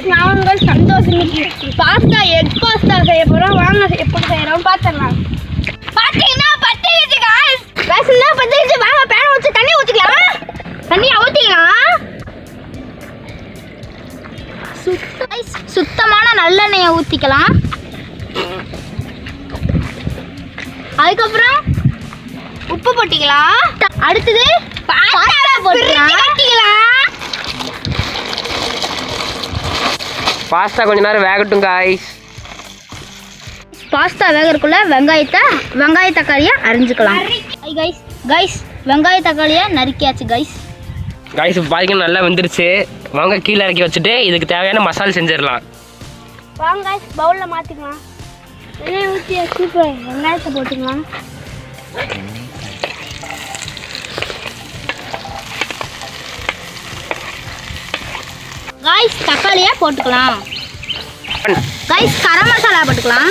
நாங்கள் சந்தோஷம் pasta egg pasta செய்ய போகிறோம். வாங்க எப்படி செய்கிறோம் பார்த்துடலாம். பார்த்தீங்கன்னா பத்திரிச்சு காய்ஸ் பேசுனா பத்திரிச்சு. வாங்க பேனை வச்சு தண்ணி ஊற்றிக்கலாம். தண்ணி ஊற்றிக்கலாம். சுத்தமான நல்லெண்ணெயை ஊற்றிக்கலாம். அதுக்கப்புறம் உப்பு போட்டிக்கலாம். அடுத்தது போட்டுக்கலாம். பாஸ்தா கொஞ்ச நேரம் வேகட்டும் காய்ஸ். பாஸ்தா வேகறதுக்குள்ள வெங்காய தக்காளியை அரிஞ்சுக்கலாம். கைஸ் வெங்காய தக்காளியை நறுக்கியாச்சு கைஸ். காய்ஸ் பாதிக்கும் நல்லா வந்துருச்சு. வாங்க கீழே இறக்கி வச்சுட்டு இதுக்கு தேவையான மசாலா செஞ்சிடலாம். வாங்க கைஸ் பவுலில் மாற்றிக்கலாம். எண்ணெய் ஊற்றி சூப்பர் வெங்காயத்தை போட்டுக்கலாம். கைஸ் தக்காளியை போட்டுக்கலாம். கைஸ் கரம் மசாலா போட்டுக்கலாம்.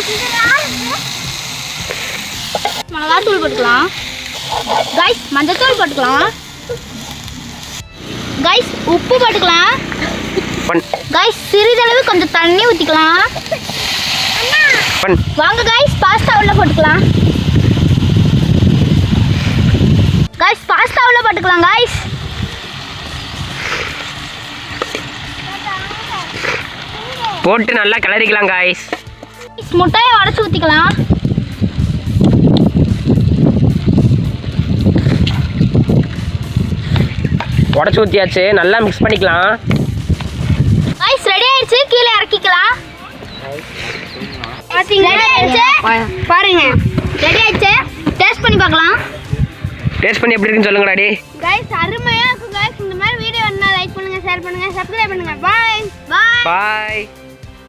மிளகாத்தூள் போட்டுக்கலாம். கைஸ் மஞ்சத்தூள் போட்டுக்கலாம். கைஸ் உப்பு போட்டுக்கலாம். கைஸ் சிறிதளவு கொஞ்சம் தண்ணி ஊற்றிக்கலாம். வாங்க கைஸ் பாஸ்தா உள்ள போட்டுக்கலாம். கைஸ் பாஸ்தா உள்ள போட்டுக்கலாம். கைஸ் போட்டு நல்லா கிளறிக்கலாம் காய்ஸ். முட்டையை உடச்சி ஊற்றிக்கலாம். உடச்சி ஊற்றியாச்சு. நல்லா மிக்ஸ் பண்ணிக்கலாம். கைஸ் ரெடி ஆயிடுச்சு. கீழே இறக்கிக்கலாம். பாருங்க ரெடி ஆயிடுச்சு. டேஸ்ட் பண்ணி பார்க்கலாம். டேஸ்ட் பண்ணி எப்படி இருக்குன்னு சொல்லுங்க டாடி. கைஸ் அருமையா இருக்கும் கைஸ். இந்த மாதிரி வீடியோ வேணும்னா லைக் பண்ணுங்க, ஷேர் பண்ணுங்க, சப்ஸ்கிரைப் பண்ணுங்க. பாய் பாய் பாய்.